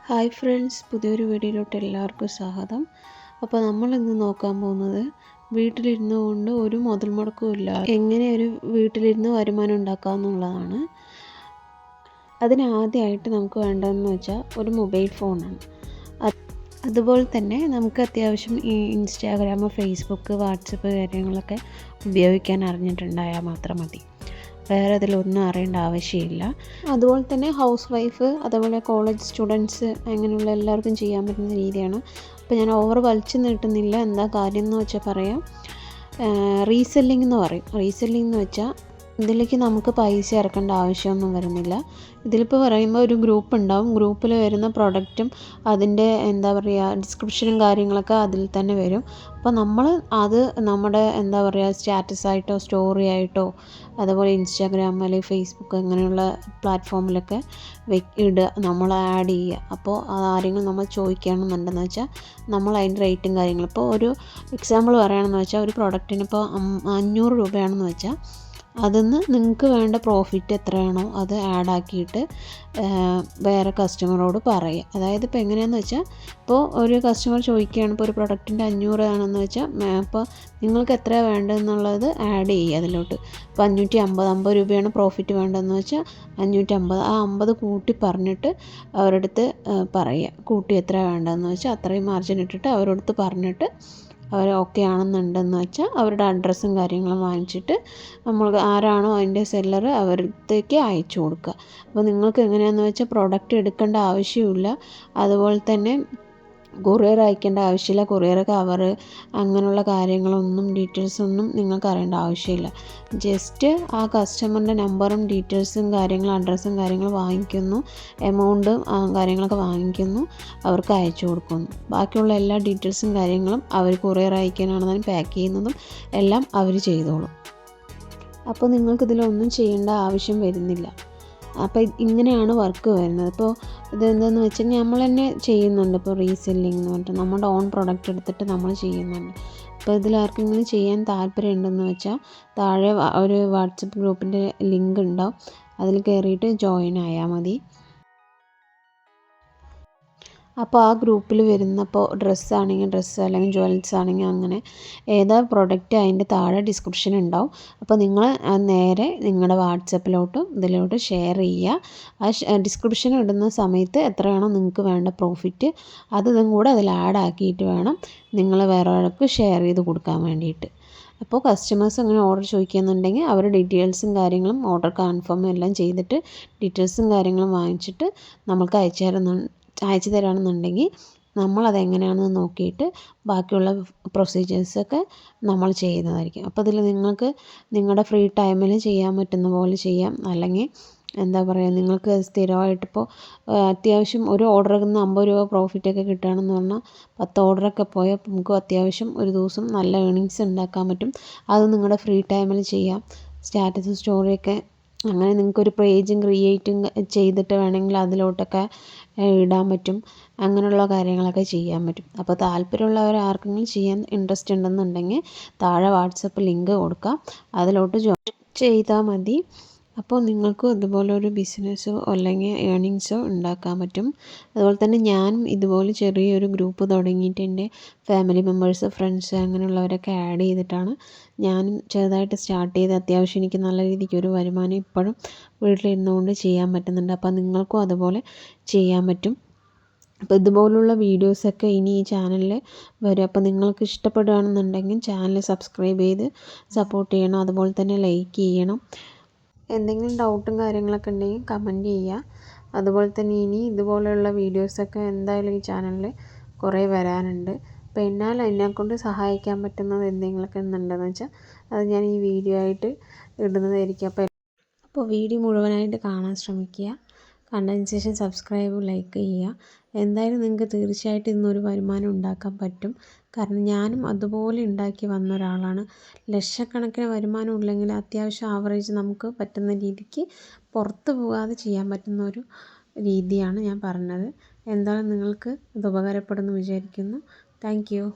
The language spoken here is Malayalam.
ഹായ് ഫ്രണ്ട്സ്, പുതിയൊരു വീഡിയോയിലോട്ട് എല്ലാവർക്കും സ്വാഗതം. അപ്പോൾ നമ്മളിന്ന് നോക്കാൻ പോകുന്നത് വീട്ടിലിരുന്നു കൊണ്ട് ഒരു മുതൽ മുടക്കും ഇല്ല എങ്ങനെ ഒരു വീട്ടിലിരുന്ന് വരുമാനം ഉണ്ടാക്കാമെന്നുള്ളതാണ്. അതിനാദ്യമായിട്ട് നമുക്ക് വേണ്ടതെന്ന് വെച്ചാൽ ഒരു മൊബൈൽ ഫോണാണ്. അതുപോലെ തന്നെ നമുക്ക് അത്യാവശ്യം ഈ ഇൻസ്റ്റാഗ്രാം, ഫേസ്ബുക്ക്, വാട്സപ്പ് കാര്യങ്ങളൊക്കെ ഉപയോഗിക്കാൻ അറിഞ്ഞിട്ടുണ്ടായാൽ മാത്രം മതി. വേറെ ഇതിലൊന്നും അറിയേണ്ട ആവശ്യമില്ല. അതുപോലെ തന്നെ ഹൗസ് വൈഫ്, അതേപോലെ കോളേജ് സ്റ്റുഡൻസ്, അങ്ങനെയുള്ള എല്ലാവർക്കും ചെയ്യാൻ പറ്റുന്ന രീതിയാണ്. അപ്പോൾ ഞാൻ ഓവർ വലിച്ചു നീട്ടുന്നില്ല. എന്താ കാര്യം എന്ന് വെച്ചാൽ പറയാം. റീസെല്ലിംഗ് എന്ന് പറയും. റീസെല്ലിംഗ് എന്ന് വെച്ചാൽ ഇതിലേക്ക് നമുക്ക് പൈസ ഇറക്കേണ്ട ആവശ്യമൊന്നും വരുന്നില്ല. ഇതിലിപ്പോൾ പറയുമ്പോൾ ഒരു ഗ്രൂപ്പ് ഉണ്ടാവും. ഗ്രൂപ്പിൽ വരുന്ന പ്രൊഡക്റ്റും അതിൻ്റെ എന്താ പറയുക ഡിസ്ക്രിപ്ഷനും കാര്യങ്ങളൊക്കെ അതിൽ തന്നെ വരും. അപ്പോൾ നമ്മൾ അത് നമ്മുടെ എന്താ പറയുക സ്റ്റാറ്റസായിട്ടോ സ്റ്റോറി ആയിട്ടോ അതുപോലെ ഇൻസ്റ്റാഗ്രാം അല്ലെങ്കിൽ ഫേസ്ബുക്ക് അങ്ങനെയുള്ള പ്ലാറ്റ്ഫോമിലൊക്കെ ഇടുക, നമ്മൾ ആഡ് ചെയ്യുക. അപ്പോൾ ആരെങ്കിലും നമ്മൾ ചോദിക്കുകയാണെന്നുണ്ടെന്ന് വെച്ചാൽ നമ്മൾ അതിൻ്റെ റേറ്റും കാര്യങ്ങളും ഇപ്പോൾ ഒരു എക്സാമ്പിൾ പറയുകയാണെന്ന് വെച്ചാൽ ഒരു പ്രൊഡക്റ്റിന് ഇപ്പോൾ 500 രൂപയാണെന്ന് വെച്ചാൽ അതിന്ന് നിങ്ങൾക്ക് വേണ്ട പ്രോഫിറ്റ് എത്രയാണോ അത് ആഡ് ആക്കിയിട്ട് വേറെ കസ്റ്റമറോട് പറയുക. അതായത് ഇപ്പോൾ എങ്ങനെയാണെന്ന് വെച്ചാൽ ഇപ്പോൾ ഒരു കസ്റ്റമർ ചോദിക്കുകയാണ്, ഇപ്പോൾ ഒരു പ്രൊഡക്റ്റിൻ്റെ 500 ആണെന്ന് വെച്ചാൽ അപ്പോൾ നിങ്ങൾക്ക് എത്രയാണ് വേണ്ടതെന്നുള്ളത് ആഡ് ചെയ്യുക അതിലോട്ട്. ഇപ്പോൾ 550 രൂപയാണ് പ്രോഫിറ്റ് വേണ്ടതെന്ന് വെച്ചാൽ 550, ആ 50 കൂട്ടി പറഞ്ഞിട്ട് അവരുടെ അടുത്ത് പറയുക. കൂട്ടി എത്ര വേണ്ടതെന്ന് വെച്ചാൽ അത്രയും മാർജിൻ ഇട്ടിട്ട് അവരുടെ അടുത്ത് പറഞ്ഞിട്ട് അവർ ഓക്കെ ആണെന്നുണ്ടെന്ന് വെച്ചാൽ അവരുടെ അഡ്രസ്സും കാര്യങ്ങളും വാങ്ങിച്ചിട്ട് നമ്മൾ ആരാണോ അതിൻ്റെ സെല്ലർ അവരത്തേക്ക് അയച്ചു കൊടുക്കുക. അപ്പോൾ നിങ്ങൾക്ക് എങ്ങനെയാണെന്ന് വെച്ചാൽ പ്രൊഡക്റ്റ് എടുക്കേണ്ട ആവശ്യമില്ല. അതുപോലെ തന്നെ കൊറിയർ അയക്കേണ്ട ആവശ്യമില്ല. കൊറിയർ കവർ അങ്ങനെയുള്ള കാര്യങ്ങളൊന്നും ഡീറ്റെയിൽസൊന്നും നിങ്ങൾക്ക് അറിയേണ്ട ആവശ്യമില്ല. ജസ്റ്റ് ആ കസ്റ്റമറിൻ്റെ നമ്പറും ഡീറ്റെയിൽസും കാര്യങ്ങളും അഡ്രസ്സും കാര്യങ്ങളും വാങ്ങിക്കുന്നു, എമൗണ്ടും കാര്യങ്ങളൊക്കെ വാങ്ങിക്കുന്നു, അവർക്ക് അയച്ചു കൊടുക്കുന്നു. ബാക്കിയുള്ള എല്ലാ ഡീറ്റെയിൽസും കാര്യങ്ങളും അവർ കൊറിയർ അയക്കാനാണെന്നാലും പാക്ക് ചെയ്യുന്നതും എല്ലാം അവർ ചെയ്തോളും. അപ്പോൾ നിങ്ങൾക്കിതിലൊന്നും ചെയ്യേണ്ട ആവശ്യം വരുന്നില്ല. അപ്പോൾ ഇങ്ങനെയാണ് വർക്ക് വരുന്നത്. ഇപ്പോൾ ഇതെന്താണെന്ന് വെച്ചാൽ നമ്മൾ തന്നെ ചെയ്യുന്നുണ്ട്. ഇപ്പോൾ റീസെല്ലിംഗ് എന്ന് പറഞ്ഞിട്ട് നമ്മുടെ ഓൺ പ്രൊഡക്റ്റ് എടുത്തിട്ട് നമ്മൾ ചെയ്യുന്നുണ്ട്. അപ്പോൾ ഇതിലാർക്കെങ്കിലും ചെയ്യാൻ താല്പര്യം ഉണ്ടെന്ന് വെച്ചാൽ താഴെ ഒരു വാട്സപ്പ് ഗ്രൂപ്പിൻ്റെ ലിങ്ക് ഉണ്ടാവും. അതിൽ കയറിയിട്ട് ജോയിൻ ആയാൽ മതി. അപ്പോൾ ആ ഗ്രൂപ്പിൽ വരുന്നപ്പോൾ ഡ്രസ്സാണെങ്കിൽ ഡ്രസ്സ്, അല്ലെങ്കിൽ ജ്വൽസ് ആണെങ്കിൽ അങ്ങനെ ഏതാ പ്രൊഡക്റ്റ് അതിൻ്റെ താഴെ ഡിസ്ക്രിപ്ഷൻ ഉണ്ടാവും. അപ്പോൾ നിങ്ങൾ നേരെ നിങ്ങളുടെ വാട്സപ്പിലോട്ടും ഇതിലോട്ട് ഷെയർ ചെയ്യുക. ആ ഡിസ്ക്രിപ്ഷൻ ഇടുന്ന സമയത്ത് എത്രയാണോ നിങ്ങൾക്ക് വേണ്ട പ്രോഫിറ്റ് അതും കൂടെ അതിൽ ആഡ് ആക്കിയിട്ട് വേണം നിങ്ങൾ വേറെ ഒരാൾക്ക് ഷെയർ ചെയ്ത് കൊടുക്കാൻ വേണ്ടിയിട്ട്. അപ്പോൾ കസ്റ്റമേഴ്സ് അങ്ങനെ ഓർഡർ ചോദിക്കുന്നുണ്ടെങ്കിൽ അവർ ഡീറ്റെയിൽസും കാര്യങ്ങളും ഓർഡർ കൺഫേം എല്ലാം ചെയ്തിട്ട് ഡീറ്റെയിൽസും കാര്യങ്ങളും വാങ്ങിച്ചിട്ട് നമുക്ക് അയച്ചു തരാണെന്നുണ്ടെങ്കിൽ നമ്മളതെങ്ങനെയാണെന്ന് നോക്കിയിട്ട് ബാക്കിയുള്ള പ്രൊസീജിയേഴ്സൊക്കെ നമ്മൾ ചെയ്യുന്നതായിരിക്കും. അപ്പോൾ ഇതിൽ നിങ്ങൾക്ക് നിങ്ങളുടെ ഫ്രീ ടൈമിൽ ചെയ്യാൻ പറ്റുന്ന പോലെ ചെയ്യാം. അല്ലെങ്കിൽ എന്താ പറയുക, നിങ്ങൾക്ക് സ്ഥിരമായിട്ടിപ്പോൾ അത്യാവശ്യം ഒരു ഓർഡറിൽ നിന്ന് 50 രൂപ പ്രോഫിറ്റൊക്കെ കിട്ടുകയാണെന്ന് പറഞ്ഞാൽ 10 ഓർഡറൊക്കെ പോയാൽ നമുക്ക് അത്യാവശ്യം ഒരു ദിവസം നല്ല ഏണിങ്സ് ഉണ്ടാക്കാൻ പറ്റും. അത് നിങ്ങളുടെ ഫ്രീ ടൈമിൽ ചെയ്യാം. സ്റ്റാറ്റസ് സ്റ്റോറിയൊക്കെ അങ്ങനെ നിങ്ങൾക്കൊരു പേജും ക്രിയേറ്റും ചെയ്തിട്ട് വേണമെങ്കിൽ അതിലോട്ടൊക്കെ ഇടാൻ പറ്റും. അങ്ങനെയുള്ള കാര്യങ്ങളൊക്കെ ചെയ്യാൻ പറ്റും. അപ്പോൾ താല്പര്യമുള്ളവർ ആർക്കെങ്കിലും ചെയ്യാൻ ഇൻട്രസ്റ്റ് ഉണ്ടെന്നുണ്ടെങ്കിൽ താഴെ വാട്സപ്പ് ലിങ്ക് കൊടുക്കാം, അതിലോട്ട് ചെയ്താൽ മതി. അപ്പോൾ നിങ്ങൾക്കും ഇതുപോലൊരു ബിസിനസ്സോ അല്ലെങ്കിൽ ഏണിങ്സോ ഉണ്ടാക്കാൻ പറ്റും. അതുപോലെ തന്നെ ഞാനും ഇതുപോലെ ചെറിയൊരു ഗ്രൂപ്പ് തുടങ്ങിയിട്ട് എൻ്റെ ഫാമിലി മെമ്പേഴ്സ്, ഫ്രണ്ട്സ് അങ്ങനെയുള്ളവരൊക്കെ ആഡ് ചെയ്തിട്ടാണ് ഞാനും ചെറുതായിട്ട് സ്റ്റാർട്ട് ചെയ്ത് അത്യാവശ്യം എനിക്ക് നല്ല രീതിക്ക് ഒരു വരുമാനം ഇപ്പോഴും വീട്ടിലിരുന്നുകൊണ്ട് ചെയ്യാൻ പറ്റുന്നുണ്ട്. അപ്പോൾ നിങ്ങൾക്കും അതുപോലെ ചെയ്യാൻ പറ്റും. അപ്പോൾ ഇതുപോലുള്ള വീഡിയോസൊക്കെ ഇനി ഈ ചാനലിൽ വരും. അപ്പോൾ നിങ്ങൾക്ക് ഇഷ്ടപ്പെടുകയാണെന്നുണ്ടെങ്കിൽ ചാനൽ സബ്സ്ക്രൈബ് ചെയ്ത് സപ്പോർട്ട് ചെയ്യണം. അതുപോലെ തന്നെ ലൈക്ക് ചെയ്യണം. എന്തെങ്കിലും ഡൗട്ടും കാര്യങ്ങളൊക്കെ ഉണ്ടെങ്കിൽ കമൻറ്റ് ചെയ്യുക. അതുപോലെ തന്നെ ഇനി ഇതുപോലെയുള്ള വീഡിയോസൊക്കെ എന്തായാലും ഈ ചാനലിൽ കുറേ വരാനുണ്ട്. അപ്പോൾ എന്നെക്കൊണ്ട് സഹായിക്കാൻ പറ്റുന്നത് എന്തെങ്കിലുമൊക്കെ ഉണ്ടെന്ന് വെച്ചാൽ അത് ഞാൻ ഈ വീഡിയോ ആയിട്ട് ഇടുന്നതായിരിക്കും. അപ്പോൾ വീഡിയോ മുഴുവനായിട്ട് കാണാൻ ശ്രമിക്കുക. കണ്ടതിന് ശേഷം സബ്സ്ക്രൈബ്, ലൈക്ക് ചെയ്യുക. എന്തായാലും നിങ്ങൾക്ക് തീർച്ചയായിട്ടും ഇന്നൊരു വരുമാനം ഉണ്ടാക്കാൻ പറ്റും. കാരണം ഞാനും അതുപോലെ ഉണ്ടാക്കി വന്ന ഒരാളാണ്. ലക്ഷക്കണക്കിന് വരുമാനം ഇല്ലെങ്കിൽ അത്യാവശ്യം ആവറേജ് നമുക്ക് പറ്റുന്ന രീതിക്ക് പുറത്ത് പോകാതെ ചെയ്യാൻ പറ്റുന്ന ഒരു രീതിയാണ് ഞാൻ പറഞ്ഞത്. എന്തായാലും നിങ്ങൾക്ക് ഇത് ഉപകാരപ്പെടുമെന്ന് വിചാരിക്കുന്നു. Thank you.